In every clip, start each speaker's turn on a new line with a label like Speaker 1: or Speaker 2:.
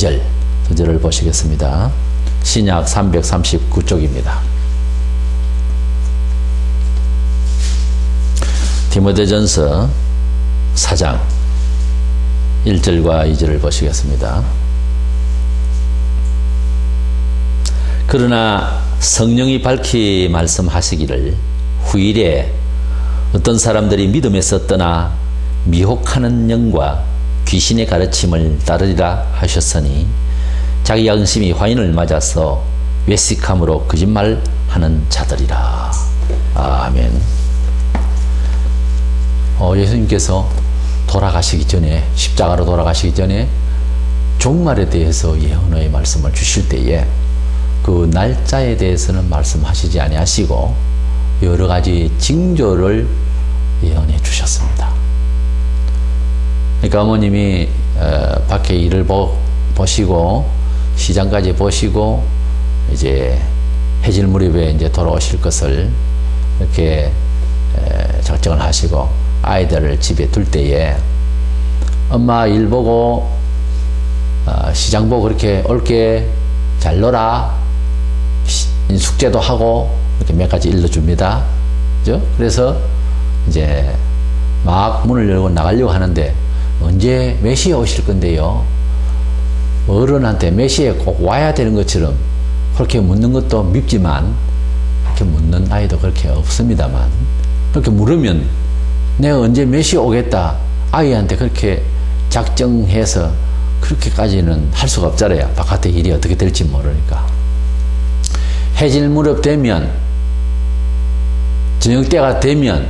Speaker 1: 2절 저절을 보시겠습니다. 신약 339쪽입니다. 디모데전서 4장 1절과 2절을 보시겠습니다. 그러나 성령이 밝히 말씀하시기를 후일에 어떤 사람들이 믿음에서 떠나 미혹하는 영과 귀신의 가르침을 따르리라 하셨으니 자기 양심이 화인을 맞아서 외식함으로 거짓말하는 자들이라. 아멘. 예수님께서 돌아가시기 전에, 십자가로 돌아가시기 전에 종말에 대해서 예언의 말씀을 주실 때에 그 날짜에 대해서는 말씀하시지 아니하시고 여러 가지 징조를 예언해 주셨습니다. 그러니까 어머님이 밖에 일을 보시고 시장까지 보시고 이제 해질 무렵에 이제 돌아오실 것을 이렇게 작정을 하시고 아이들을 집에 둘 때에 엄마 일 보고 시장 보고 그렇게 올게 잘 놀아 숙제도 하고 이렇게 몇 가지 일러줍니다. 그죠? 그래서 이제 막 문을 열고 나가려고 하는데 언제 몇 시에 오실 건데요? 어른한테 몇 시에 꼭 와야 되는 것처럼 그렇게 묻는 것도 밉지만 그렇게 묻는 아이도 그렇게 없습니다만 그렇게 물으면 내가 언제 몇 시에 오겠다 아이한테 그렇게 작정해서 그렇게까지는 할 수가 없잖아요. 바깥의 일이 어떻게 될지 모르니까. 해질 무렵 되면 저녁 때가 되면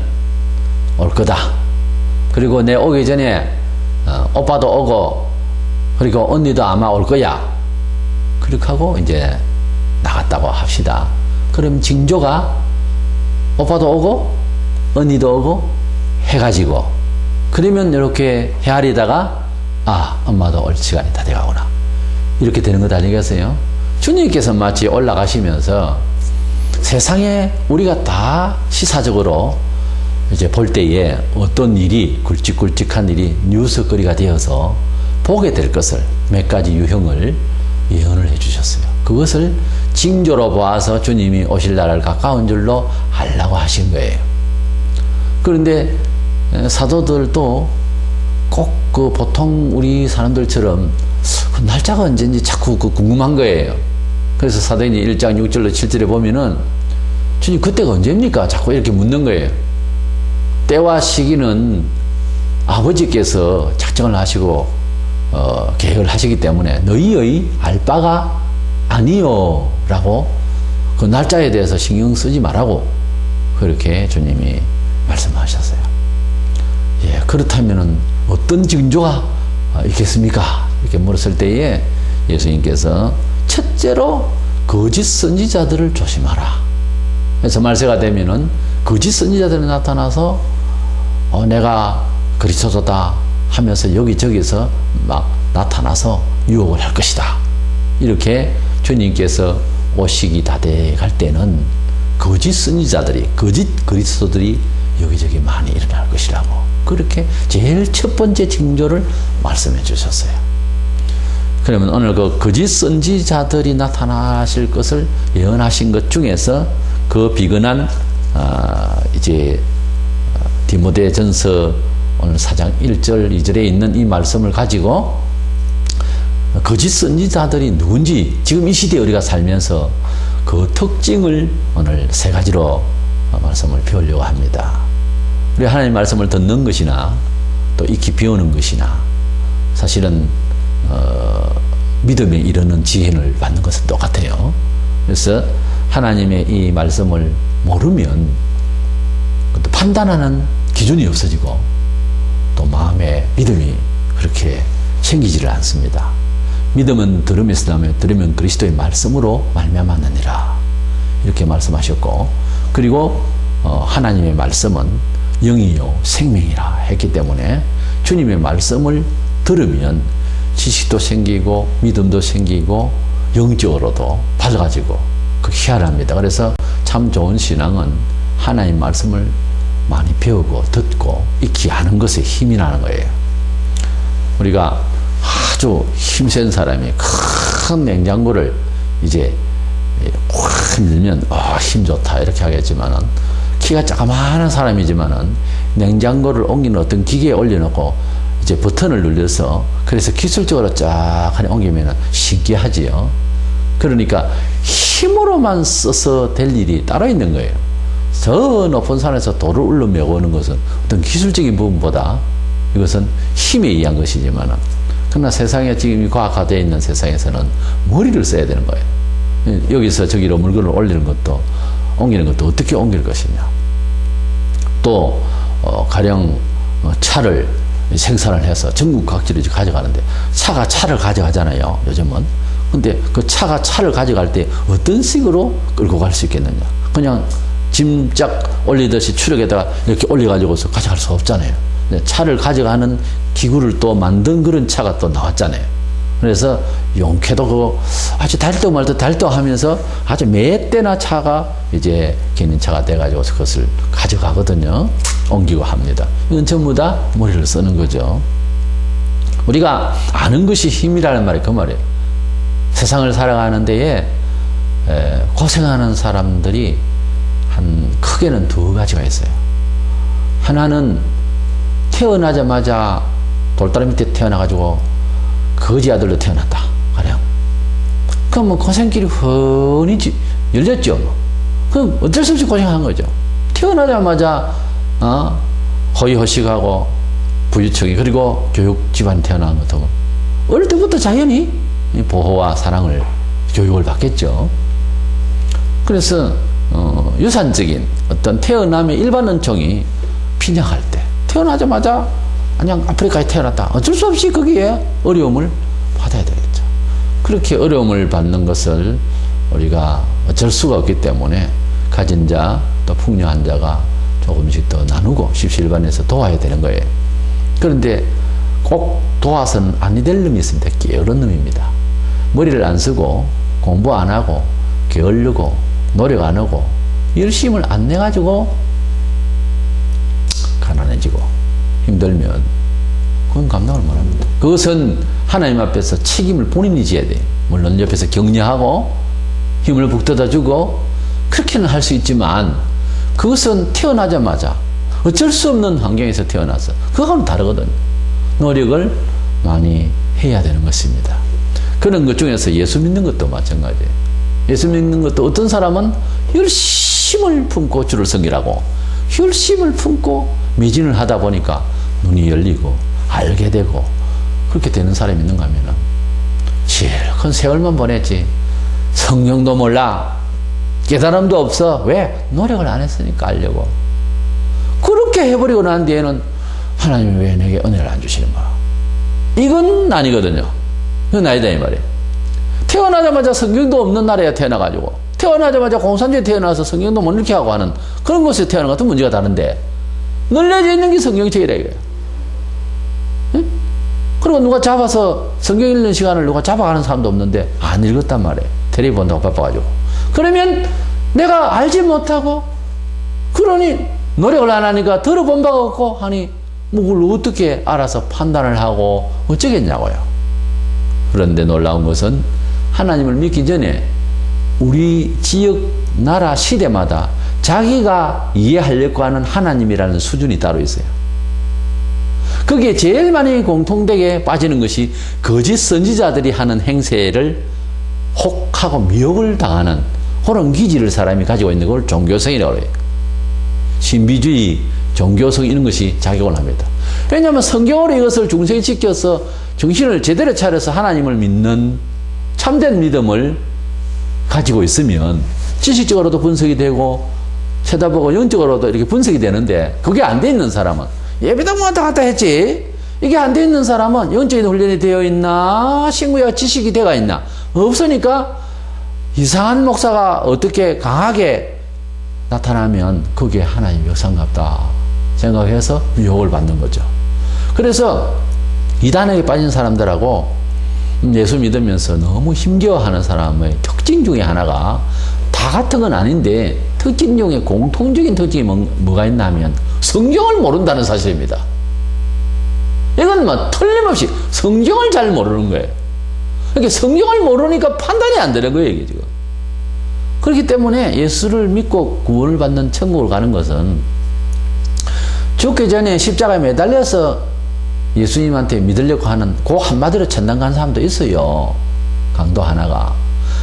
Speaker 1: 올 거다. 그리고 내 오기 전에 오빠도 오고 그리고 언니도 아마 올 거야. 그렇게 하고 이제 나갔다고 합시다. 그럼 징조가 오빠도 오고 언니도 오고 해가지고 그러면 이렇게 헤아리다가 엄마도 올 시간이 다 돼가구나. 이렇게 되는 것 아니겠어요? 주님께서 마치 올라가시면서 세상에 우리가 다 시사적으로 이제 볼 때에 어떤 일이 굵직굵직한 일이 뉴스거리가 되어서 보게 될 것을 몇 가지 유형을 예언을 해 주셨어요. 그것을 징조로 보아서 주님이 오실 날을 가까운 줄로 하려고 하신 거예요. 그런데 사도들도 꼭 그 보통 우리 사람들처럼 그 날짜가 언제인지 자꾸 궁금한 거예요. 그래서 사도행전 1장 6절로 7절에 보면은 주님 그때가 언제입니까? 자꾸 이렇게 묻는 거예요. 때와 시기는 아버지께서 작정을 하시고 계획을 하시기 때문에 너희의 알 바가 아니요 라고 그 날짜에 대해서 신경 쓰지 말라고 그렇게 주님이 말씀하셨어요. 예, 그렇다면은 어떤 징조가 있겠습니까? 이렇게 물었을 때에 예수님께서 첫째로 거짓 선지자들을 조심하라. 그래서 말세가 되면은 거짓 선지자들이 나타나서 내가 그리스도다 하면서 여기저기서 막 나타나서 유혹을 할 것이다. 이렇게 주님께서 오시기 다 돼갈 때는 거짓 선지자들이 거짓 그리스도들이 여기저기 많이 일어날 것이라고 그렇게 제일 첫 번째 징조를 말씀해 주셨어요. 그러면 오늘 그 거짓 선지자들이 나타나실 것을 예언하신 것 중에서 그 비근한 이제 디모데전서 오늘 4장 1절 2절에 있는 이 말씀을 가지고 거짓 선지자들이 누군지 지금 이 시대에 우리가 살면서 그 특징을 오늘 세 가지로 말씀을 배우려고 합니다. 우리 하나님 말씀을 듣는 것이나 또 익히 배우는 것이나 사실은 믿음에 이르는 지혜를 받는 것은 똑같아요. 그래서 하나님의 이 말씀을 모르면 또 판단하는 기준이 없어지고 또 마음에 믿음이 그렇게 생기지를 않습니다. 믿음은 들음에서 나며 들으면 그리스도의 말씀으로 말미암았느니라 이렇게 말씀하셨고 그리고 하나님의 말씀은 영이요 생명이라 했기 때문에 주님의 말씀을 들으면 지식도 생기고 믿음도 생기고 영적으로도 밝아지고 그 희한합니다. 그래서 참 좋은 신앙은 하나님 말씀을 많이 배우고 듣고 익히 아는 것에 힘이 나는 거예요. 우리가 아주 힘센 사람이 큰 냉장고를 이제 확 밀면 힘 좋다 이렇게 하겠지만은, 키가 조그마한 사람이지만은 냉장고를 옮기는 어떤 기계에 올려놓고 이제 버튼을 눌려서, 그래서 기술적으로 쫙 옮기면 신기하지요. 그러니까 힘으로만 써서 될 일이 따로 있는 거예요. 저 높은 산에서 돌을 울려 오는 것은 어떤 기술적인 부분보다 이것은 힘에 의한 것이지만은, 그러나 세상에 지금 과학화되어 있는 세상에서는 머리를 써야 되는 거예요. 여기서 저기로 물건을 올리는 것도, 옮기는 것도 어떻게 옮길 것이냐. 또 가령 차를 생산을 해서 전국 각지로 가져가는데, 차가 차를 가져가잖아요, 요즘은. 근데 그 차가 차를 가져갈 때 어떤 식으로 끌고 갈 수 있겠느냐. 그냥 짐짝 올리듯이 추력에다가 이렇게 올려가지고서 가져갈 수 없잖아요. 차를 가져가는 기구를 또 만든 그런 차가 또 나왔잖아요. 그래서 용케도 그거 아주 달도 말도 달도 하면서 아주 몇 대나 차가 이제 견인차가 돼가지고 그것을 가져가거든요. 옮기고 합니다. 이건 전부 다 머리를 쓰는 거죠. 우리가 아는 것이 힘이라는 말이 그 말이에요. 세상을 살아가는 데에 고생하는 사람들이 크게는 두 가지가 있어요. 하나는 태어나자마자 돌다리 밑에 태어나가지고 거지 아들로 태어났다, 가령. 그럼 뭐 고생길이 훤히 열렸죠. 그럼 어쩔 수 없이 고생한 거죠. 태어나자마자 허위허식하고 부유층이, 그리고 교육 집안에 태어난 것도 어릴 때부터 자연히 보호와 사랑을, 교육을 받겠죠. 그래서 유산적인 어떤 태어남의 일반 은총이 빈약할 때, 태어나자마자 그냥 아프리카에 태어났다, 어쩔 수 없이 거기에 어려움을 받아야 되겠죠. 그렇게 어려움을 받는 것을 우리가 어쩔 수가 없기 때문에 가진 자 또 풍요한 자가 조금씩 더 나누고 십시일반에서 도와야 되는 거예요. 그런데 꼭 도와서는 아니 될 놈이 있습니다. 게으른 놈입니다. 머리를 안 쓰고 공부 안 하고 게으르고 노력 안 하고 열심을 안 내가지고 가난해지고 힘들면 그건 감당을 못합니다. 그것은 하나님 앞에서 책임을 본인이 져야 돼요. 물론 옆에서 격려하고 힘을 북돋아주고 그렇게는 할 수 있지만, 그것은 태어나자마자 어쩔 수 없는 환경에서 태어나서 그거하고는 다르거든요. 노력을 많이 해야 되는 것입니다. 그런 것 중에서 예수 믿는 것도 마찬가지예요. 예수 믿는 것도 어떤 사람은 열심을 품고 주를 섬기라고 열심을 품고 매진을 하다 보니까 눈이 열리고 알게 되고 그렇게 되는 사람이 있는가 하면은 제일 큰 세월만 보냈지 성령도 몰라, 깨달음도 없어. 왜? 노력을 안 했으니까 알려고. 그렇게 해버리고 난 뒤에는 하나님이 왜 내게 은혜를 안 주시는 거야? 이건 아니거든요. 이건 아니다 이 말이에요. 태어나자마자 성경도 없는 나라에 태어나가지고, 태어나자마자 공산주의에 태어나서 성경도 못 읽게 하고 하는 그런 곳에 태어난 것도 문제가 다른데, 널려져 있는 게 성경책이라 이거예요. 응? 그리고 누가 잡아서 성경 읽는 시간을 누가 잡아가는 사람도 없는데 안 읽었단 말이에요. 텔레비 본다고 바빠가지고. 그러면 내가 알지 못하고, 그러니 노력을 안 하니까 들어본 바가 없고 하니 뭐 그걸 어떻게 알아서 판단을 하고 어쩌겠냐고요. 그런데 놀라운 것은 하나님을 믿기 전에 우리 지역, 나라, 시대마다 자기가 이해하려고 하는 하나님이라는 수준이 따로 있어요. 거기에 제일 많이 공통되게 빠지는 것이 거짓 선지자들이 하는 행세를 혹하고 미혹을 당하는 그런 기질을 사람이 가지고 있는 걸 종교성이라고 해요. 신비주의, 종교성 이런 것이 작용을 합니다. 왜냐하면 성경으로 이것을 중생시켜서 정신을 제대로 차려서 하나님을 믿는 참된 믿음을 가지고 있으면 지식적으로도 분석이 되고 쳐다보고 영적으로도 이렇게 분석이 되는데, 그게 안 돼 있는 사람은 예배당 왔다 갔다 했지, 이게 안 돼 있는 사람은 영적인 훈련이 되어 있나, 신구야 지식이 되어 있나 없으니까 이상한 목사가 어떻게 강하게 나타나면 그게 하나님의 역사인갑다 생각해서 유혹을 받는 거죠. 그래서 이단에게 빠진 사람들하고 예수 믿으면서 너무 힘겨워하는 사람의 특징 중에 하나가, 다 같은 건 아닌데 특징 중에 공통적인 특징이 뭐가 있나 하면 성경을 모른다는 사실입니다. 이건 뭐 틀림없이 성경을 잘 모르는 거예요. 그러니까 성경을 모르니까 판단이 안 되는 거예요, 이게 지금. 그렇기 때문에 예수를 믿고 구원을 받는 천국을 가는 것은 죽기 전에 십자가에 매달려서 예수님한테 믿으려고 하는 그 한마디로 천당 가는 사람도 있어요. 강도 하나가.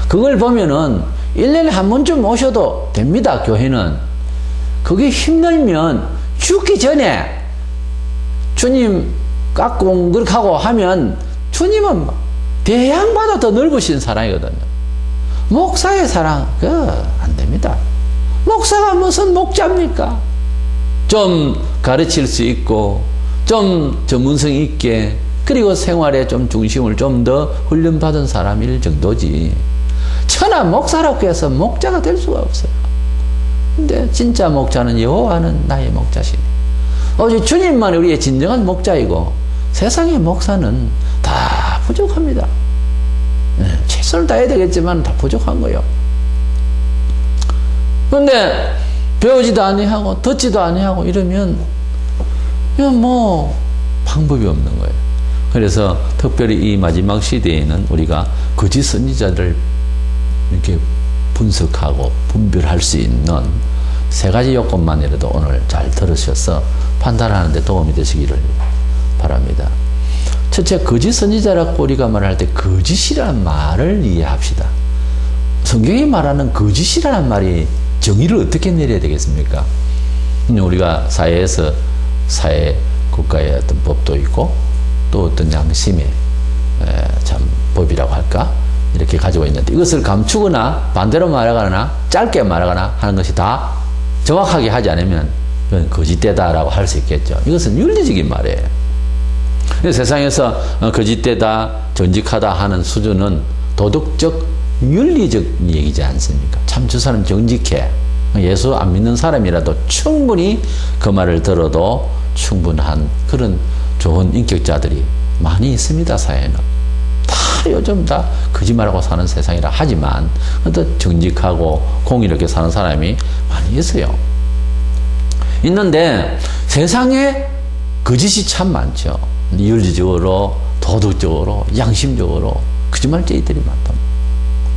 Speaker 1: 그걸 보면은 1년에 한 번쯤 오셔도 됩니다, 교회는. 그게 힘들면 죽기 전에 주님 깎고 그렇게 하고 하면 주님은 대양보다 더 넓으신 사랑이거든요. 목사의 사랑, 안 됩니다. 목사가 무슨 목자입니까? 좀 가르칠 수 있고, 좀 전문성 있게, 그리고 생활에 좀 중심을 좀 더 훈련받은 사람일 정도지. 천하 목사라고 해서 목자가 될 수가 없어요. 근데 진짜 목자는 여호와는 나의 목자시니. 오직 주님만 우리의 진정한 목자이고, 세상의 목사는 다 부족합니다. 최선을 다해야 되겠지만 다 부족한 거예요. 그런데 배우지도 아니하고 듣지도 아니하고 이러면 이건 뭐 방법이 없는 거예요. 그래서 특별히 이 마지막 시대에는 우리가 거짓 선지자들을 이렇게 분석하고 분별할 수 있는 세 가지 요건만이라도 오늘 잘 들으셔서 판단하는 데 도움이 되시기를 바랍니다. 첫째, 거짓 선지자라고 우리가 말할 때 거짓이라는 말을 이해합시다. 성경이 말하는 거짓이라는 말이 정의를 어떻게 내려야 되겠습니까? 우리가 사회에서 사회 국가의 어떤 법도 있고 또 어떤 양심의 참 법이라고 할까? 이렇게 가지고 있는데 이것을 감추거나 반대로 말하거나 짧게 말하거나 하는 것이 다 정확하게 하지 않으면 이건 거짓되다라고 할 수 있겠죠. 이것은 윤리적인 말이에요. 세상에서 거짓되다, 정직하다 하는 수준은 도덕적, 윤리적 얘기지 않습니까? 참 저 사람 정직해. 예수 안 믿는 사람이라도 충분히 그 말을 들어도 충분한 그런 좋은 인격자들이 많이 있습니다, 사회는. 다 요즘 다 거짓말하고 사는 세상이라 하지만 또 정직하고 공의롭게 사는 사람이 많이 있어요. 있는데 세상에 거짓이 참 많죠. 윤리적으로, 도덕적으로, 양심적으로 거짓말쟁이들이 많다.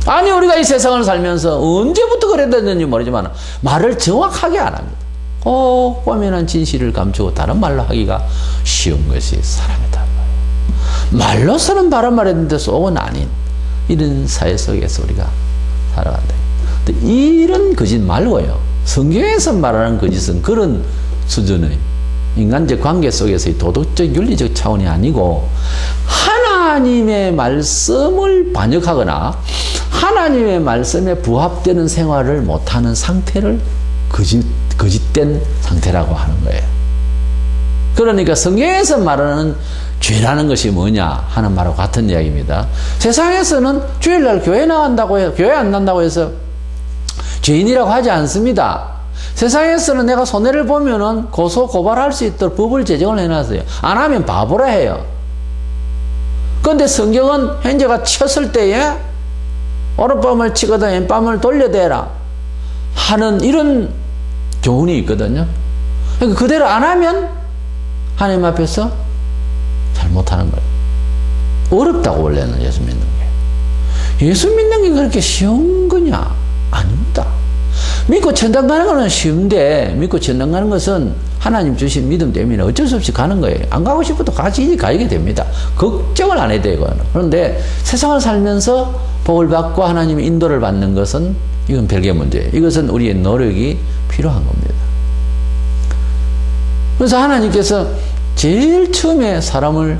Speaker 1: 아니 우리가 이 세상을 살면서 언제부터 그랬는지 모르지만 말을 정확하게 안 합니다. 꼭 보면은 진실을 감추고 다른 말로 하기가 쉬운 것이 사람이다. 말로서는 바른 말했는데 속은 아닌 이런 사회 속에서 우리가 살아간다. 근데 이런 거짓 말고요. 성경에서 말하는 거짓은 그런 수준의 인간적 관계 속에서의 도덕적 윤리적 차원이 아니고 하나님의 말씀을 반역하거나 하나님의 말씀에 부합되는 생활을 못하는 상태를 거짓된 상태라고 하는 거예요. 그러니까 성경에서 말하는 죄라는 것이 뭐냐 하는 말과 같은 이야기입니다. 세상에서는 주일날 교회 나간다고 해서 교회 안 난다고 해서 죄인이라고 하지 않습니다. 세상에서는 내가 손해를 보면은 고소 고발할 수 있도록 법을 제정을 해놨어요. 안 하면 바보라 해요. 그런데 성경은 현재가 쳤을 때에 오른밤을 치거든 왼밤을 돌려대라 하는 이런 교훈이 있거든요. 그러니까 그대로 안 하면 하나님 앞에서 잘못하는 거예요. 어렵다고 원래는 예수 믿는 게. 예수 믿는 게 그렇게 쉬운 거냐? 아닙니다. 믿고 천당 가는 것은 쉬운데 믿고 천당 가는 것은 하나님 주신 믿음 때문에 어쩔 수 없이 가는 거예요. 안 가고 싶어도 같이 가게 됩니다. 걱정을 안 해야 돼요. 그런데 세상을 살면서 복을 받고 하나님의 인도를 받는 것은 이건 별개의 문제예요. 이것은 우리의 노력이 필요한 겁니다. 그래서 하나님께서 제일 처음에 사람을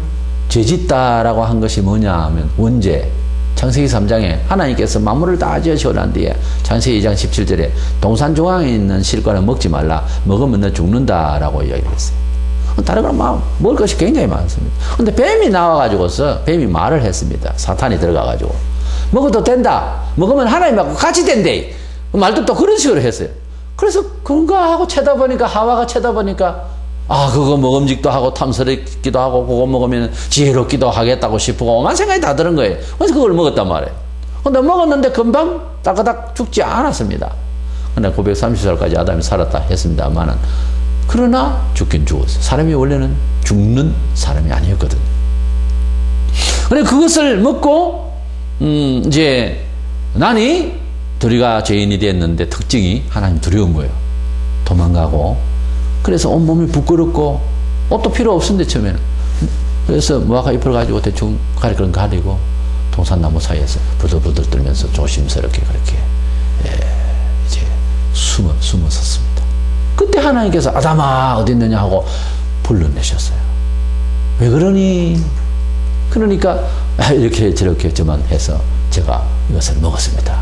Speaker 1: 죄짓다라고 한 것이 뭐냐 하면 원죄. 창세기 3장에 하나님께서 만물을 다 지으시고 난 뒤에 창세기 2장 17절에 동산 중앙에 있는 실과는 먹지 말라. 먹으면 너 죽는다라고 이야기를 했어요. 다른 건 먹을 것이 굉장히 많습니다. 근데 뱀이 나와가지고서 뱀이 말을 했습니다. 사탄이 들어가가지고 먹어도 된다. 먹으면 하나님하고 같이 된대. 말도 또 그런 식으로 했어요. 그래서 그런가 하고 쳐다보니까 하와가 쳐다보니까 그거 먹음직도 하고 탐스럽기도 하고 그거 먹으면 지혜롭기도 하겠다고 싶고 오만 생각이 다 드는 거예요. 그래서 그걸 먹었단 말이에요. 근데 먹었는데 금방 따그닥 죽지 않았습니다. 근데 930살까지 아담이 살았다 했습니다만은 그러나 죽긴 죽었어요. 사람이 원래는 죽는 사람이 아니었거든요. 그래 그것을 먹고 이제 나니 우리가 죄인이 됐는데 특징이 하나님 두려운 거예요. 도망가고 그래서 온몸이 부끄럽고 옷도 필요 없었는데 처음에는 그래서 무화과 잎을 가지고 대충 가리고 동산나무 사이에서 부들부들 떨면서 조심스럽게 그렇게 이제 숨었었습니다. 그때 하나님께서 아담아 어디 있느냐 하고 불러내셨어요. 왜 그러니? 그러니까 이렇게 저렇게 저만 해서 제가 이것을 먹었습니다.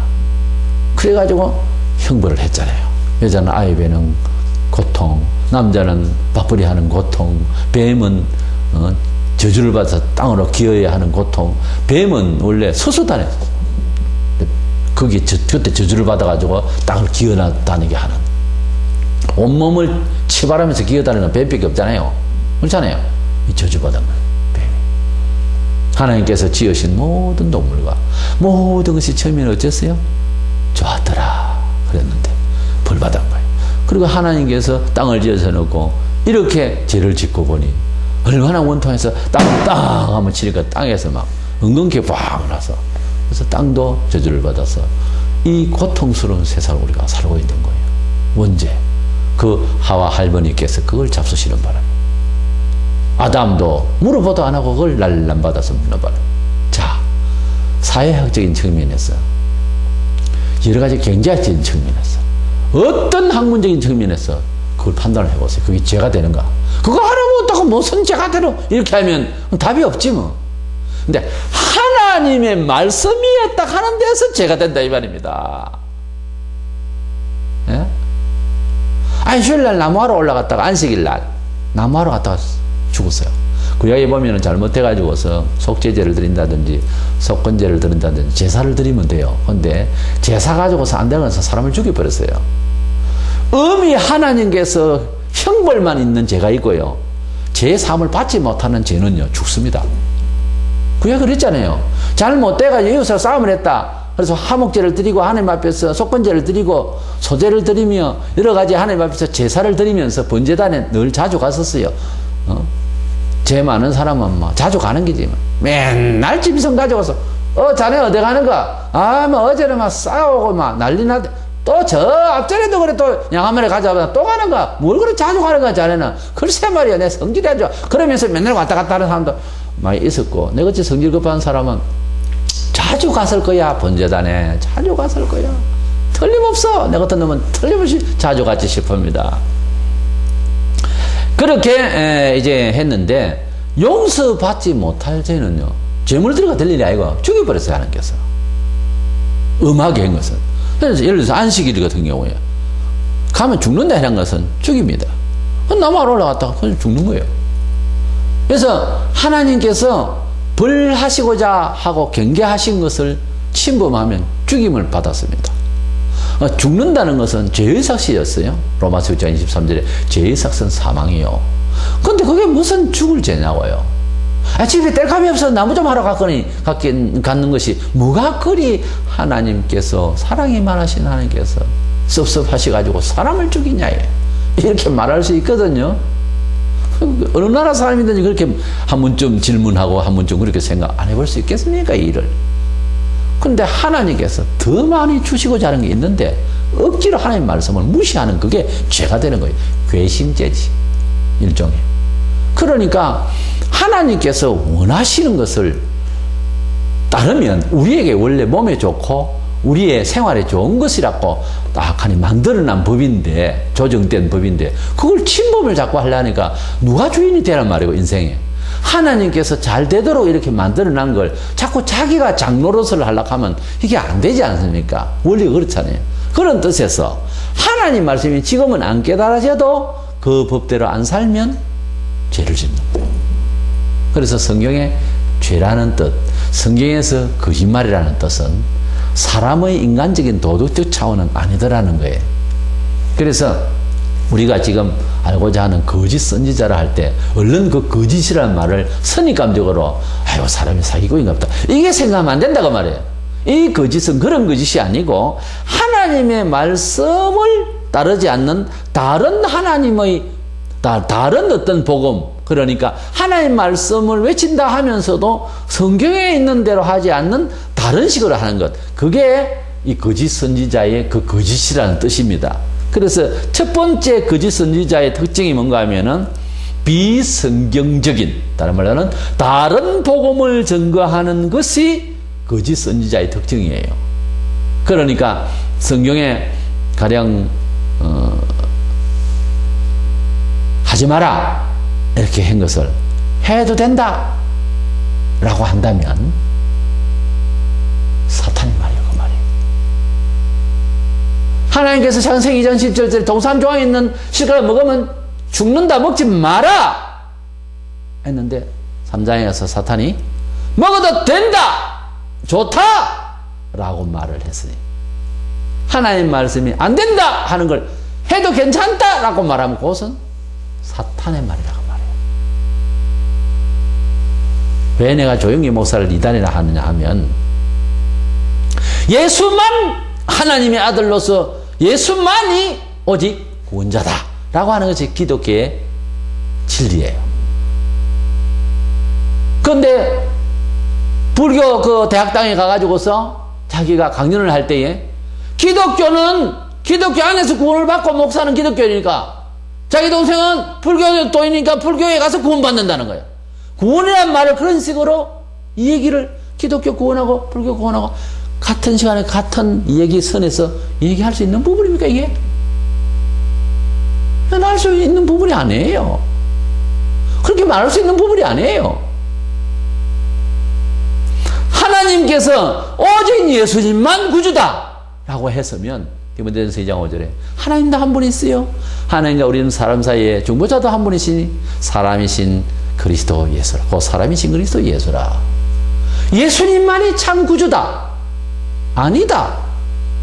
Speaker 1: 그래가지고 형벌을 했잖아요. 여자는 아이 베는 고통, 남자는 밥벌이 하는 고통, 뱀은 저주를 받아서 땅으로 기어야 하는 고통. 뱀은 원래 서서다녔어요. 그때 저주를 받아가지고 땅을 기어다니게 하는. 온몸을 치바라면서 기어다니는 뱀밖에 없잖아요. 그렇잖아요. 이 저주받은 거예요. 뱀이. 하나님께서 지으신 모든 동물과 모든 것이 처음에는 어땠어요? 좋았더라. 그랬는데 벌 받은 거예요. 그리고 하나님께서 땅을 지어서 놓고 이렇게 죄를 짓고 보니 얼마나 원통해서 땅 하면 치니까 땅에서 막 은근히 팍 나서 그래서 땅도 저주를 받아서 이 고통스러운 세상을 우리가 살고 있는 거예요. 언제? 그 하와 할머니께서 그걸 잡수시는 바람에 아담도 물어보도 안 하고 그걸 날람받아서 묻는 바람에 자, 사회학적인 측면에서 여러 가지 경제학적인 측면에서 어떤 학문적인 측면에서 그걸 판단을 해보세요. 그게 죄가 되는가? 그거 하나 못하고 무슨 죄가 되노? 이렇게 하면 답이 없지 뭐. 근데 하나님의 말씀이 딱 하는 데서 죄가 된다 이 말입니다. 예? 안식일날 나무하러 올라갔다가 안식일날 나무하러 갔다가 죽었어요. 구약에 보면은 잘못해가지고서 속죄제를 드린다든지 속건제를 드린다든지 제사를 드리면 돼요. 근데 제사 가지고서 안 되면서 사람을 죽여버렸어요. 엄히 하나님께서 형벌만 있는 죄가 있고요. 죄 사함을 받지 못하는 죄는요 죽습니다. 구약 그랬잖아요. 잘못돼가지고 이웃과 싸움을 했다. 그래서 화목제를 드리고 하나님 앞에서 속건제를 드리고 소제를 드리며 여러 가지 하나님 앞에서 제사를 드리면서 번제단에 늘 자주 갔었어요. 죄 많은 사람은 뭐 자주 가는 게지. 맨날 짐승 가져가서 자네 어디 가는가? 뭐 어제는 막 싸우고 막 난리 나대. 또 저 앞전에도 그래 또 양 한 마리 가져와서 또 가는가? 뭘 그래 자주 가는가 자네는? 글쎄 말이야 내 성질이 안 좋아. 그러면서 맨날 왔다 갔다 하는 사람도 많이 있었고 내가 어째 성질 급한 사람은 자주 갔을 거야. 번제단에 자주 갔을 거야. 틀림없어. 내 같은 놈은 틀림없이 자주 갔지 싶습니다. 그렇게 이제 했는데 용서받지 못할 죄는요 죄물들이가 될 일이 아니고 죽여버렸어요. 하나님께서 음하게 한 것은. 그래서 예를 들어서 안식일 같은 경우에 가면 죽는다 이런 것은 죽입니다. 나무하러 올라갔다가 그냥 죽는 거예요. 그래서 하나님께서 벌하시고자 하고 경계하신 것을 침범하면 죽임을 받았습니다. 죽는다는 것은 죄의 삭시였어요. 로마서 6장 23절에 죄의 삭은 사망이요. 근데 그게 무슨 죽을 죄냐고요. 집에 땔감이 없어서 나무 좀 하러 갖는 것이 뭐가 그리 하나님께서 사랑이 많으신 하나님께서 섭섭하셔가지고 사람을 죽이냐 이렇게 말할 수 있거든요. 어느 나라 사람이든지 그렇게 한 번쯤 질문하고 한 번쯤 그렇게 생각 안 해볼 수 있겠습니까? 이 일을. 근데 하나님께서 더 많이 주시고자 하는 게 있는데 억지로 하나님 말씀을 무시하는 그게 죄가 되는 거예요. 괘씸죄지 일종의. 그러니까 하나님께서 원하시는 것을 따르면 우리에게 원래 몸에 좋고 우리의 생활에 좋은 것이라고 딱하니 만들어난 법인데 조정된 법인데 그걸 침범을 자꾸 하려니까 누가 주인이 되란 말이고 인생에. 하나님께서 잘 되도록 이렇게 만들어난 걸 자꾸 자기가 장노릇을 하려고 하면 이게 안 되지 않습니까? 원리가 그렇잖아요. 그런 뜻에서 하나님 말씀이 지금은 안 깨달아져도 그 법대로 안 살면 죄를 짓는 거예요. 그래서 성경에 죄라는 뜻, 성경에서 거짓말이라는 뜻은 사람의 인간적인 도덕적 차원은 아니더라는 거예요. 그래서 우리가 지금 알고자 하는 거짓 선지자라 할 때 얼른 그 거짓이라는 말을 선입감적으로 아이고 사람이 사기꾼인가 보다 이게 생각하면 안 된다고 말이에요. 이 거짓은 그런 거짓이 아니고 하나님의 말씀을 따르지 않는 다른 하나님의 다른 어떤 복음, 그러니까 하나님 말씀을 외친다 하면서도 성경에 있는 대로 하지 않는 다른 식으로 하는 것, 그게 이 거짓 선지자의 그 거짓이라는 뜻입니다. 그래서 첫 번째 거짓 선지자의 특징이 뭔가 하면은 비성경적인, 다른 말로는 다른 복음을 증거하는 것이 거짓 선지자의 특징이에요. 그러니까 성경에 가령 하지 마라 이렇게 한 것을 해도 된다 라고 한다면 사탄이 말이에요. 그 말이에요. 하나님께서 창세기 2장 17절에 동산조항에 있는 실과를 먹으면 죽는다, 먹지 마라 했는데 3장에 가서 사탄이 먹어도 된다, 좋다 라고 말을 했으니, 하나님 말씀이 안 된다 하는 걸 해도 괜찮다 라고 말하면 그것은 사탄의 말이라고 말해요. 왜 내가 조용히 목사를 이단이라 하느냐 하면, 예수만 하나님의 아들로서 예수만이 오직 구원자다 라고 하는 것이 기독교의 진리예요. 그런데 불교 그 대학당에 가가지고서 자기가 강연을 할 때에 기독교는 기독교 안에서 구원을 받고 목사는 기독교니까 자기 동생은 불교도이니까 불교에 가서 구원받는다는 거예요. 구원이란 말을 그런 식으로 이 얘기를 기독교 구원하고 불교 구원하고 같은 시간에 같은 얘기 선에서 얘기할 수 있는 부분입니까 이게? 할 수 있는 부분이 아니에요. 그렇게 말할 수 있는 부분이 아니에요. 하나님께서 오직 예수님만 구주다 라고 했으면 디모데전서 2장 5절에 하나님도 한 분 있어요. 하나님과 우리는 사람 사이에 중보자도 한 분이시니 사람이신 그리스도 예수라. 그 사람이신 그리스도 예수라. 예수님만이 참 구주다. 아니다.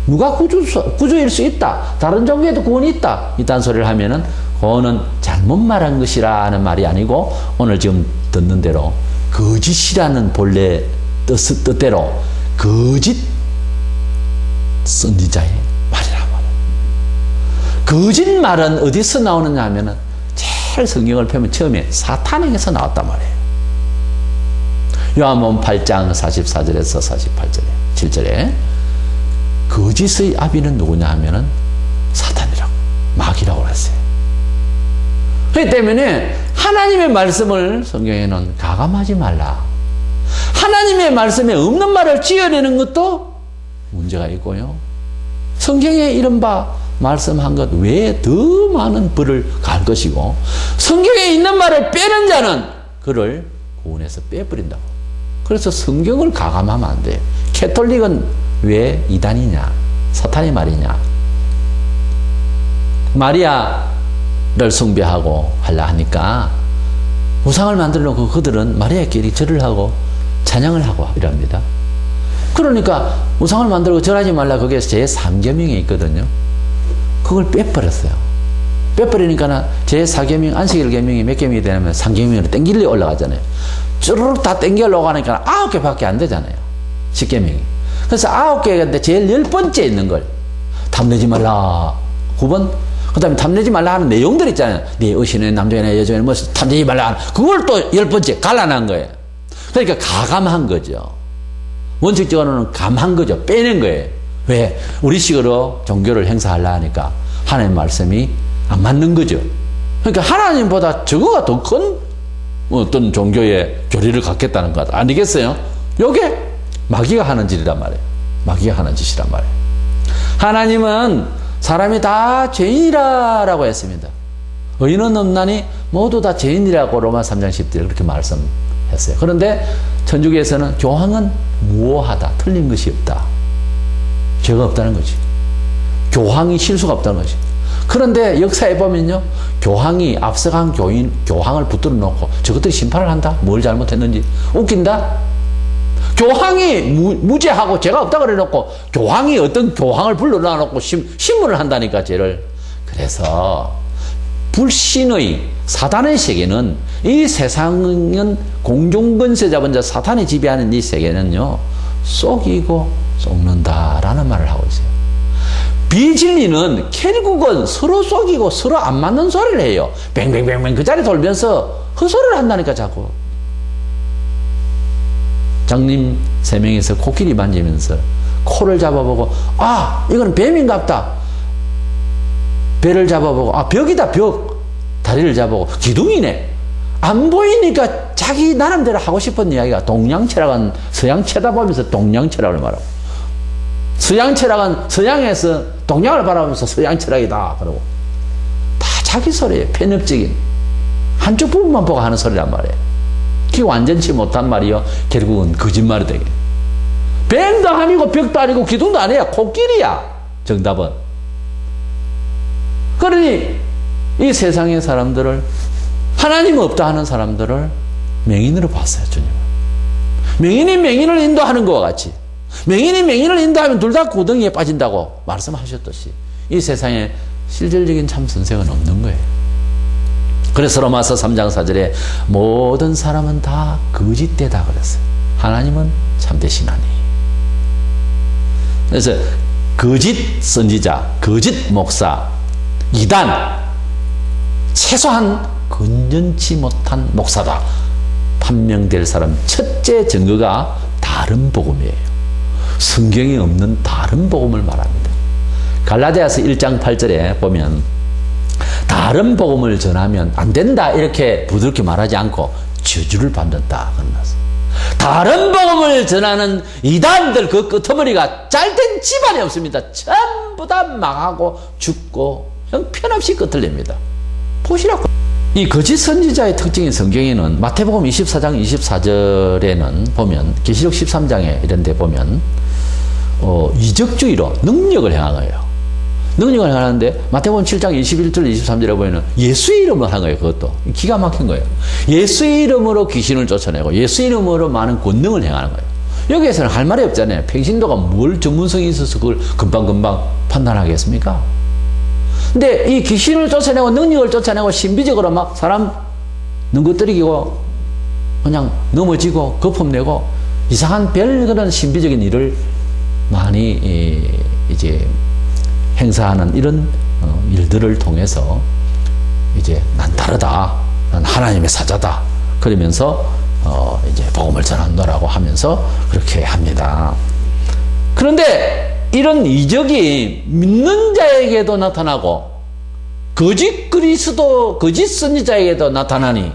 Speaker 1: 누가 구주일 수 있다. 다른 종교에도 구원이 있다. 이딴 소리를 하면은 그거는 잘못 말한 것이라 하는 말이 아니고 오늘 지금 듣는 대로 거짓이라는 본래 뜻대로 거짓 선지자의 말이란 말이에요. 거짓말은 어디서 나오느냐 하면은 제일 성경을 펴면 처음에 사탄에게서 나왔단 말이에요. 요한복음 8장 44절에서 48절에 7절에 거짓의 아비는 누구냐 하면은 사탄이라고, 마귀라고 그랬어요. 그렇기 때문에 하나님의 말씀을 성경에는 가감하지 말라. 하나님의 말씀에 없는 말을 지어내는 것도 문제가 있고요. 성경에 이른바 말씀한 것 외에 더 많은 벌을 갈 것이고, 성경에 있는 말을 빼는 자는 그를 구원해서 빼버린다고. 그래서 성경을 가감하면 안 돼요. 캐톨릭은 왜 이단이냐? 사탄의 말이냐? 마리아를 숭배하고 하려 하니까 우상을 만들어 놓고 그들은 마리아끼리 절을 하고 찬양을 하고 이럽니다. 그러니까 우상을 만들고 절하지 말라, 거기에 제3계명이 있거든요. 그걸 빼버렸어요. 빼버리니까 제4계명, 안식일 계명이 몇 계명이 되냐면 3계명으로 땡길려 올라가잖아요. 쭈르륵 다 땡겨 올라가니까 9개밖에 안 되잖아요. 10계명이. 그래서 9개인데 제일 10번째 있는 걸 탐내지 말라 9번, 그 다음에 탐내지 말라 하는 내용들 있잖아요. 네 의신의 남자나 여자나 뭐 탐내지 말라 하는 그걸 또 10번째 갈라난 거예요. 그러니까 가감한 거죠. 원칙적으로는 감한 거죠. 빼낸 거예요. 왜? 우리식으로 종교를 행사하려 하니까 하나님 말씀이 안 맞는 거죠. 그러니까 하나님보다 저거가 더 큰 어떤 종교의 교리를 갖겠다는 것 아니겠어요? 요게 마귀가 하는 짓이란 말이에요. 마귀가 하는 짓이란 말이에요. 하나님은 사람이 다 죄인이라고 했습니다. 의인은 없나니 모두 다 죄인이라고 로마 3장 10절에 그렇게 말씀했어요. 그런데 천주교에서는 교황은 무오하다, 틀린 것이 없다, 죄가 없다는 거지. 교황이 실수가 없다는 거지. 그런데 역사에 보면요, 교황이 앞서간 교황을 붙들어 놓고 저것들이 심판을 한다. 뭘 잘못했는지. 웃긴다. 교황이 무죄하고 죄가 없다 그래놓고 교황이 어떤 교황을 불러놔놓고 신문을 한다니까, 죄를. 그래서 불신의 사단의 세계는, 이 세상은 공중권세자본 자 사탄이 지배하는 이 세계는요, 속이고 속는다라는 말을 하고 있어요. 비진리는 결국은 서로 속이고 서로 안 맞는 소리를 해요. 뱅뱅뱅뱅 그 자리 돌면서 헛소리를 한다니까 자꾸. 장님 3명이서 코끼리 만지면서 코를 잡아보고 아 이건 뱀인갑다. 배를 잡아보고 아 벽이다 벽. 다리를 잡아보고 기둥이네. 안 보이니까 자기 나름대로 하고 싶은 이야기가 동양철학은 서양 쳐다보면서 동양철학을 말하고 서양철학은 서양에서 동양을 바라보면서 서양철학이다 그러고 다 자기 소리예요. 편협적인 한쪽 부분만 보고 하는 소리란 말이에요. 그게 완전치 못한 말이요. 결국은 거짓말이 되게. 뱀도 아니고 벽도 아니고 기둥도 아니야. 코끼리야. 정답은. 그러니 이 세상의 사람들을 하나님 없다 하는 사람들을 맹인으로 봤어요. 주님은. 맹인이 맹인을 인도하는 것과 같이 맹인이 맹인을 인도하면 둘 다 고등이에 빠진다고 말씀하셨듯이 이 세상에 실질적인 참 선생은 없는 거예요. 그래서 로마서 3장 4절에 모든 사람은 다 거짓되다 그랬어요. 하나님은 참되시나니. 그래서 거짓 선지자, 거짓 목사, 이단, 최소한 건전치 못한 목사다 판명될 사람 첫째 증거가 다른 복음이에요. 성경에 없는 다른 복음을 말합니다. 갈라디아서 1장 8절에 보면 다른 복음을 전하면 안 된다 이렇게 부드럽게 말하지 않고 저주를 받는다 그런 말씀. 다른 복음을 전하는 이단들 그 끄트머리가 잘된 집안이 없습니다. 전부 다 망하고 죽고 형편없이 끝을 냅니다. 보시라고. 이 거짓 선지자의 특징인 성경에는 마태복음 24장 24절에는 보면 계시록 13장에 이런 데 보면 이적주의로 능력을 행한 거예요. 능력을 행하는데 마태복음 7장 21절 23절에 보면 예수의 이름으로 한 거예요. 그것도 기가 막힌 거예요. 예수의 이름으로 귀신을 쫓아내고 예수의 이름으로 많은 권능을 행하는 거예요. 여기에서는 할 말이 없잖아요. 평신도가 뭘 전문성이 있어서 그걸 금방금방 판단하겠습니까? 근데 이 귀신을 쫓아내고 능력을 쫓아내고 신비적으로 막 사람 능구뜨리고 그냥 넘어지고 거품내고 이상한 별 그런 신비적인 일을 많이 이제 행사하는 이런 일들을 통해서 이제 난 다르다, 난 하나님의 사자다 그러면서 이제 복음을 전한다라고 하면서 그렇게 합니다. 그런데 이런 이적이 믿는 자에게도 나타나고 거짓 그리스도, 거짓 선지자에게도 나타나니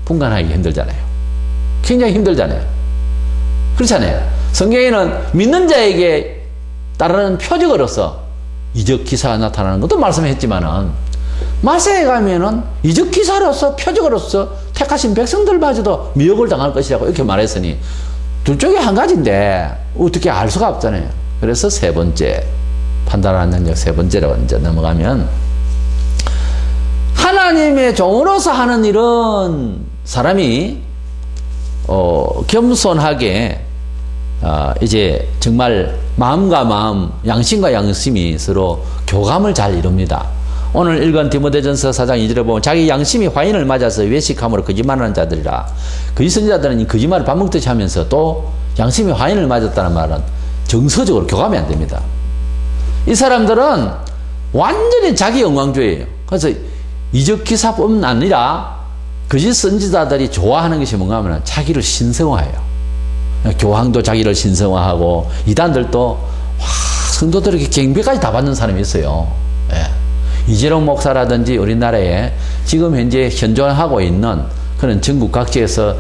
Speaker 1: 분간하기 힘들잖아요. 굉장히 힘들잖아요. 그렇잖아요. 성경에는 믿는 자에게 따르는 표적으로서 이적 기사가 나타나는 것도 말씀했지만은 마세에 가면은 이적 기사로서 표적으로서 택하신 백성들마저도 미혹을 당할 것이라고 이렇게 말했으니 둘 중에 한 가지인데 어떻게 알 수가 없잖아요. 그래서 세 번째 판단하는 능력 세 번째로 이제 넘어가면 하나님의 종으로서 하는 일은 사람이 겸손하게 이제 정말 마음과 마음, 양심과 양심이 서로 교감을 잘 이룹니다. 오늘 읽은 디모데전서 4장 2절에 보면 자기 양심이 화인을 맞아서 외식함으로 거짓말하는 자들이라. 거짓 선지자들은 이 거짓말을 밥 먹듯이 하면서 또 양심이 화인을 맞았다는 말은 정서적으로 교감이 안 됩니다. 이 사람들은 완전히 자기 영광주의예요. 그래서 이적 기사뿐만 아니라 거짓 선지자들이 좋아하는 것이 뭔가 하면 자기를 신성화해요. 교황도 자기를 신성화하고 이단들도 성도들에게 경배까지 다 받는 사람이 있어요. 예. 이재롱 목사라든지 우리나라에 지금 현재 현존하고 있는 그런 전국 각지에서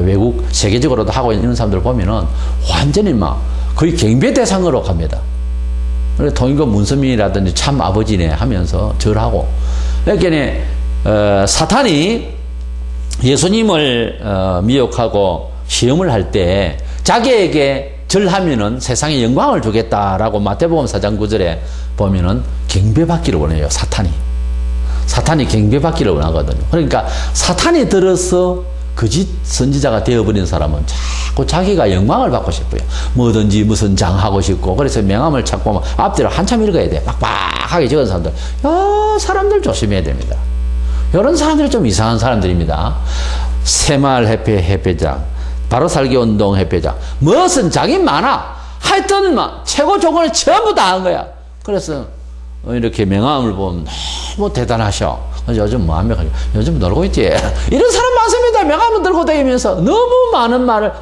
Speaker 1: 외국 세계적으로도 하고 있는 사람들 보면은 완전히 막 거의 경배 대상으로 갑니다. 그래서 동인권 문선민이라든지 참 아버지네 하면서 절하고 이렇게 사탄이 예수님을 미혹하고 시험을 할 때 자기에게 절하면은 세상에 영광을 주겠다라고 마태복음 4장 9절에 보면은 경배받기를 원해요. 사탄이 경배받기를 원하거든요. 그러니까 사탄이 들어서 거짓 선지자가 되어버린 사람은 자꾸 자기가 영광을 받고 싶어요. 뭐든지 무슨 장 하고 싶고 그래서 명함을 찾고 막 앞뒤로 한참 읽어야 돼. 빡빡하게 적은 사람들. 사람들 조심해야 됩니다. 이런 사람들이 좀 이상한 사람들입니다. 새마을 협회장, 바로살기 운동 협회장, 무슨 장이 많아. 하여튼 막 최고 조건을 전부 다 한 거야. 그래서 이렇게 명함을 보면 너무 대단하셔. 요즘 뭐 하면 요즘 놀고 있지. 이런 사람 많습니다. 명함을 들고 다니면서 너무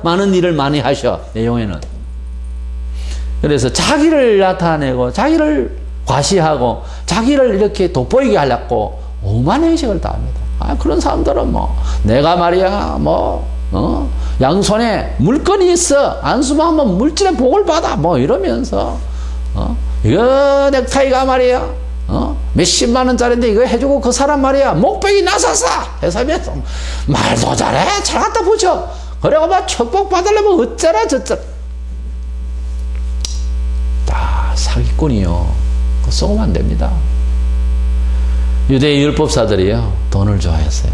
Speaker 1: 많은 일을 많이 하셔. 내용에는. 그래서 자기를 나타내고 자기를 과시하고 자기를 이렇게 돋보이게 하려고 오만 행색을 다 합니다. 그런 사람들은 뭐 내가 말이야 양손에 물건이 있어 안수만 하면 물질의 복을 받아 뭐 이러면서 이거 넥타이가 말이야 몇십만 원짜리인데 이거 해주고 그 사람 말이야 목베이 나섰어 해서면서 말도 잘해 잘 갖다 붙여 그래가 막 축복 받으려면 어쩌라 저쩌라 다 사기꾼이요. 그거 쏘면 안 됩니다. 유대인 율법사들이요 돈을 좋아했어요.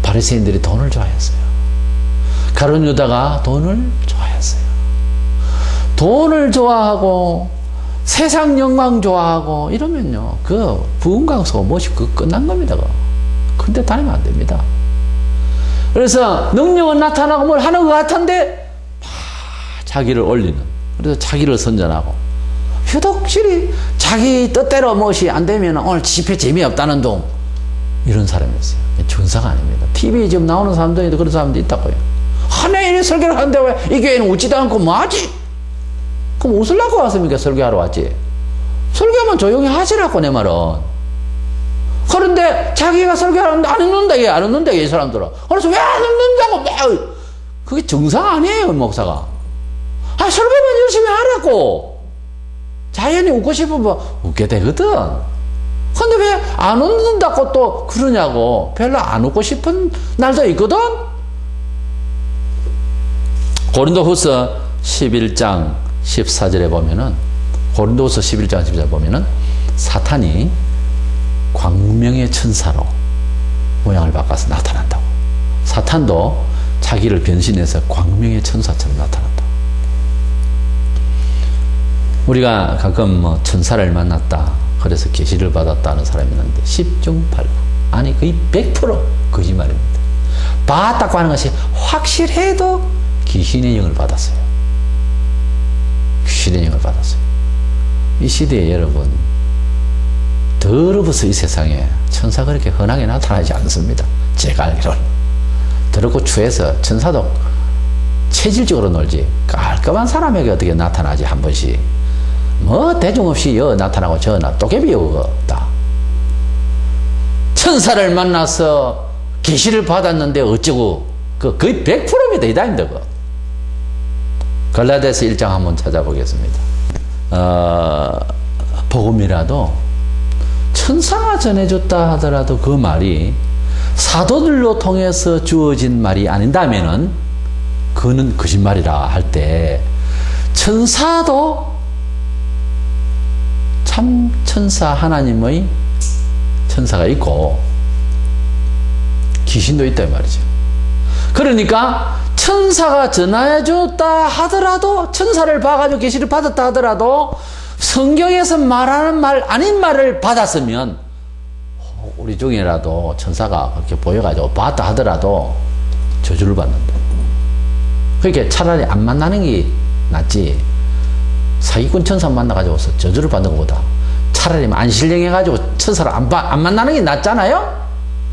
Speaker 1: 바리새인들이 돈을 좋아했어요. 가룟 유다가 돈을 좋아했어요. 돈을 좋아하고 세상 영광 좋아하고 이러면요 그 부흥강서가 무엇이 끝난 겁니다. 근데 다니면 안 됩니다. 그래서 능력은 나타나고 뭘 하는 것 같은데 자기를 올리는 그래서 자기를 선전하고 휴덕실이 자기 뜻대로 무엇이 안 되면 오늘 집회 재미없다는 둥 이런 사람이었어요. 전사가 아닙니다. TV에 지금 나오는 사람들도 그런 사람도 있다고요. 하나의 설교를 하는데 왜 이 교회는 웃지도 않고 뭐하지? 그럼 웃으려고 왔습니까? 설교하러 왔지. 설교하면 조용히 하시라고 내 말은. 그런데 자기가 설교하는데 안 웃는다 안 웃는다 이 사람들은. 그래서 왜 안 웃는다고 막 그게 정상 아니에요 목사가. 설교만 열심히 하라고. 자연히 웃고 싶으면 웃게 되거든. 근데 왜 안 웃는다고 또 그러냐고. 별로 안 웃고 싶은 날도 있거든. 고린도후서 11장 14절에 보면은 고린도후서 11장 14절에 보면은 사탄이 광명의 천사로 모양을 바꿔서 나타난다고. 사탄도 자기를 변신해서 광명의 천사처럼 나타난다. 우리가 가끔 뭐 천사를 만났다. 그래서 계시를 받았다는 사람이 있는데 10중 8구. 아니 거의 100% 거짓말입니다. 봤다고 하는 것이 확실해도 귀신의 영을 받았어요. 귀신의 영을 받았어요. 이 시대에 여러분 더러워서 이 세상에 천사가 그렇게 흔하게 나타나지 않습니다. 제가 알기로는. 더럽고 추해서 천사도 체질적으로 놀지 깔끔한 사람에게 어떻게 나타나지 한 번씩. 뭐 대중 없이 여 나타나고 저 또개비요 그거 다. 천사를 만나서 계시를 받았는데 어쩌고 그 거의 100%입니다. 이 다입니다. 그거. 갈라디아서 1장 한번 찾아보겠습니다. 복음이라도 천사가 전해줬다 하더라도 그 말이 사도들로 통해서 주어진 말이 아닌다면은 그는 거짓말이라 할 때 천사도 참 천사 하나님의 천사가 있고 귀신도 있다 이 말이죠. 그러니까 천사가 전해줬다 하더라도 천사를 봐가지고 계시를 받았다 하더라도 성경에서 말하는 말 아닌 말을 받았으면 우리 중에라도 천사가 그렇게 보여가지고 봤다 하더라도 저주를 받는다. 그러니까 차라리 안 만나는 게 낫지. 사기꾼 천사 만나가지고서 저주를 받는 것보다 차라리 안 신령해가지고 천사를 안 만나는 게 낫잖아요?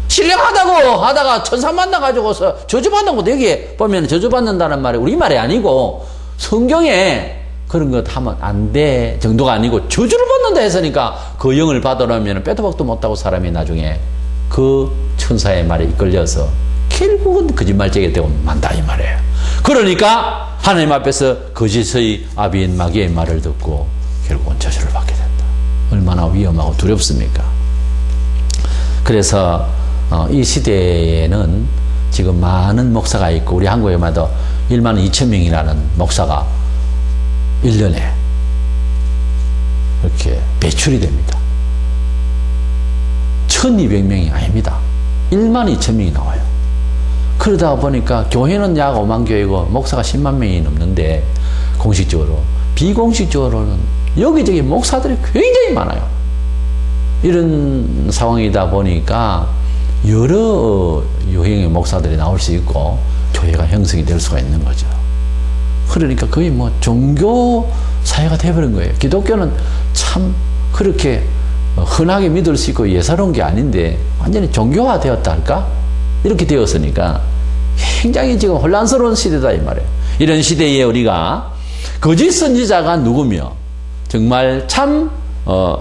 Speaker 1: 신령하다고 하다가 천사 만나가지고서 저주받는 것도 여기에 보면 저주받는다는 말이 우리 말이 아니고 성경에 그런 것 하면 안 돼 정도가 아니고 저주를 받는다 했으니까 그 영을 받으려면 빼도 박도 못하고 사람이 나중에 그 천사의 말에 이끌려서 결국은 거짓말쟁이가 되고 만다 이 말이에요. 그러니까 하나님 앞에서 거짓의 아비인 마귀의 말을 듣고 결국은 저주를 받게 된다. 얼마나 위험하고 두렵습니까? 그래서 이 시대에는 지금 많은 목사가 있고 우리 한국에만 해도 1만 2천 명이라는 목사가 1년에 이렇게 배출이 됩니다. 1200명이 아닙니다. 1만 2천 명이 나와요. 그러다 보니까 교회는 약 5만 교회고 목사가 10만 명이 넘는데 공식적으로 비공식적으로는 여기저기 목사들이 굉장히 많아요. 이런 상황이다 보니까 여러 유형의 목사들이 나올 수 있고 교회가 형성이 될 수가 있는 거죠. 그러니까 거의 뭐 종교 사회가 되어버린 거예요. 기독교는 참 그렇게 흔하게 믿을 수 있고 예사로운 게 아닌데 완전히 종교화되었다 할까? 이렇게 되었으니까 굉장히 지금 혼란스러운 시대다 이 말이에요. 이런 시대에 우리가 거짓 선지자가 누구며 정말 참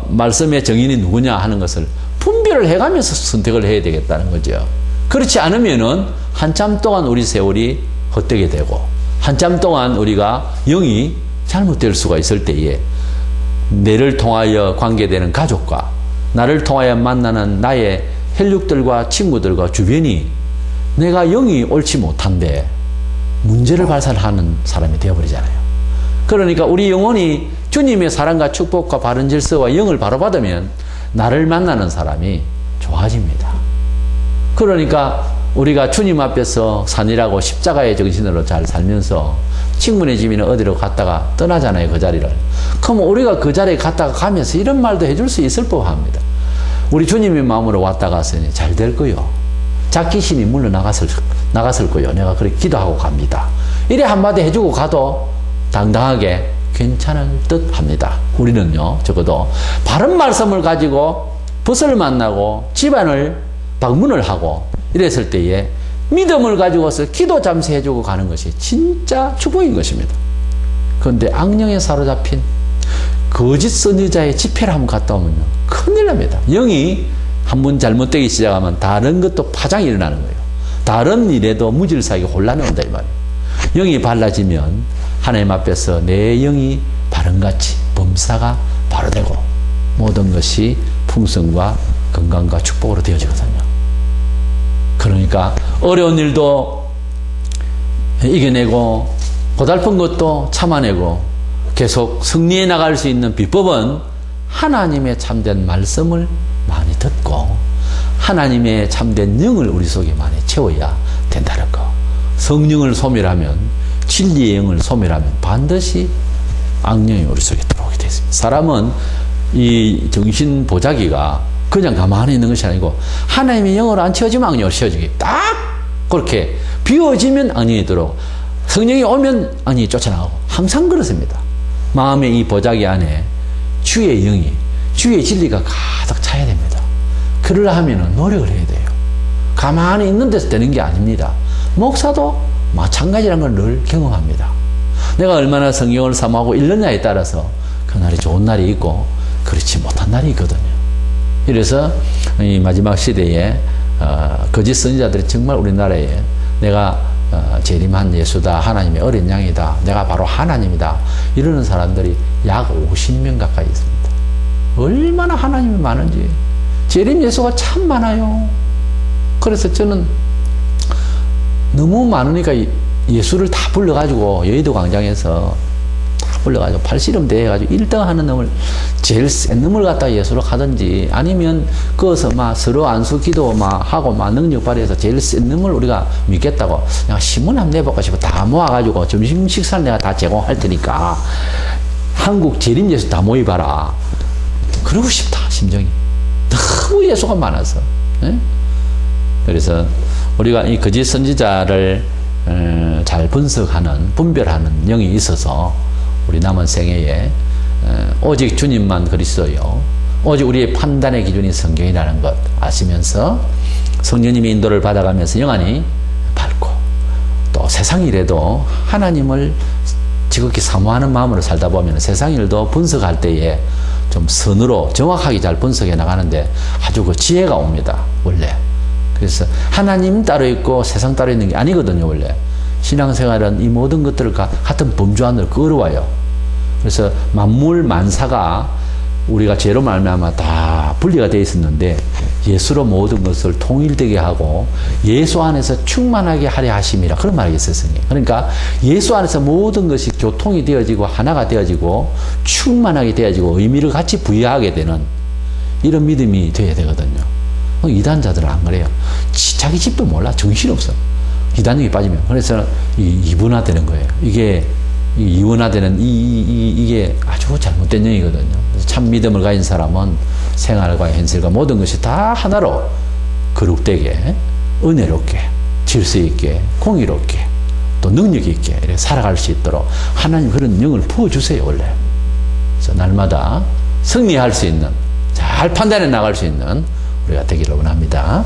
Speaker 1: 말씀의 정인이 누구냐 하는 것을 분별을 해가면서 선택을 해야 되겠다는 거죠. 그렇지 않으면은 한참 동안 우리 세월이 헛되게 되고 한참 동안 우리가 영이 잘못될 수가 있을 때에 내를 통하여 관계되는 가족과 나를 통하여 만나는 나의 혈육들과 친구들과 주변이 내가 영이 옳지 못한데 문제를 발산하는 사람이 되어버리잖아요. 그러니까 우리 영혼이 주님의 사랑과 축복과 바른 질서와 영을 바로 받으면 나를 만나는 사람이 좋아집니다. 그러니까 우리가 주님 앞에서 산이라고 십자가의 정신으로 잘 살면서 친구네 집이나 어디로 갔다가 떠나잖아요, 그 자리를. 그럼 우리가 그 자리에 갔다가 가면서 이런 말도 해줄 수 있을 법합니다. 우리 주님의 마음으로 왔다 갔으니 잘 될 거요. 자기신이 물러나갔을 거요. 내가 그렇게 기도하고 갑니다. 이래 한마디 해주고 가도 당당하게 괜찮을 듯 합니다. 우리는요, 적어도 바른 말씀을 가지고 벗을 만나고 집안을 방문을 하고 이랬을 때에 믿음을 가지고서 기도 잠시 해주고 가는 것이 진짜 축복인 것입니다. 그런데 악령에 사로잡힌 거짓 선지자의 집회를 한번 갔다 오면요, 큰일 납니다. 영이 한번 잘못되기 시작하면 다른 것도 파장이 일어나는 거예요. 다른 일에도 무질서하게 혼란이 온다 이 말이에요. 영이 발라지면 하나님 앞에서 내 영이 바른같이 범사가 바로 되고 모든 것이 풍성과 건강과 축복으로 되어지거든요. 그러니까 어려운 일도 이겨내고 고달픈 것도 참아내고 계속 승리해 나갈 수 있는 비법은 하나님의 참된 말씀을 많이 듣고 하나님의 참된 영을 우리 속에 많이 채워야 된다는 거. 성령을 소멸하면, 진리의 영을 소멸하면 반드시 악령이 우리 속에 들어오게 되어 있습니다. 사람은 이 정신 보자기가 그냥 가만히 있는 것이 아니고 하나님의 영으로 안 채워지면 악령으로 채워지기. 딱 그렇게 비워지면 악령이 들어오고 성령이 오면 악령이 쫓아나가고 항상 그렇습니다. 마음의 이 보자기 안에 주의 영이, 주의 진리가 가득 차야 됩니다. 그러려 하면 노력을 해야 돼요. 가만히 있는 데서 되는 게 아닙니다. 목사도 마찬가지라는 걸 늘 경험합니다. 내가 얼마나 성경을 사모하고 읽느냐에 따라서 그날이 좋은 날이 있고 그렇지 못한 날이 있거든요. 그래서 이 마지막 시대에 거짓 선지자들이 정말 우리나라에 내가 재림한 예수다, 하나님의 어린 양이다, 내가 바로 하나님이다 이러는 사람들이 약 50명 가까이 있습니다. 얼마나 하나님이 많은지. 재림 예수가 참 많아요. 그래서 저는 너무 많으니까 예수를 다 불러가지고 여의도 광장에서 다 불러가지고 팔씨름 대회해가지고 1등 하는 놈을 제일 센 놈을 갖다가 예수로 가든지 아니면 거기서 막 서로 안수 기도 막 하고 막 능력 발휘해서 제일 센 놈을 우리가 믿겠다고 그냥 신문 한번 내볼까 싶어 다 모아가지고 점심 식사를 내가 다 제공할 테니까 한국 재림 예수 다 모이봐라. 그러고 싶다 심정이. 너무 예수가 많아서. 예? 그래서 우리가 이 거짓 선지자를 잘 분석하는, 분별하는 영이 있어서 우리 남은 생애에 오직 주님만 그리스도요, 오직 우리의 판단의 기준이 성경이라는 것 아시면서 성령님의 인도를 받아가면서 영안이 밝고 또 세상 일에도 하나님을 지극히 사모하는 마음으로 살다 보면 세상 일도 분석할 때에 좀 선으로 정확하게 잘 분석해 나가는데 아주 그 지혜가 옵니다. 원래. 그래서 하나님 따로 있고 세상 따로 있는 게 아니거든요. 원래. 신앙생활은 이 모든 것들을 같은 범주 안으로 끌어와요. 그래서 만물 만사가 우리가 죄로 말미암아 다 분리가 되어 있었는데 예수로 모든 것을 통일되게 하고 예수 안에서 충만하게 하려 하심이라 그런 말이 있었으니, 그러니까 예수 안에서 모든 것이 교통이 되어지고 하나가 되어지고 충만하게 되어지고 의미를 같이 부여하게 되는 이런 믿음이 되어야 되거든요. 이단자들은 안 그래요. 자기 집도 몰라. 정신없어. 이단력이 빠지면. 그래서 이분화되는 거예요. 이게 이원화되는 이게 아주 잘못된 영이거든요. 참 믿음을 가진 사람은 생활과 현실과 모든 것이 다 하나로 거룩되게, 은혜롭게, 질서 있게, 공의롭게, 또 능력 있게 이렇게 살아갈 수 있도록 하나님 그런 영을 부어주세요. 원래. 그래서 날마다 승리할 수 있는, 잘 판단해 나갈 수 있는 우리가 되기를 원합니다.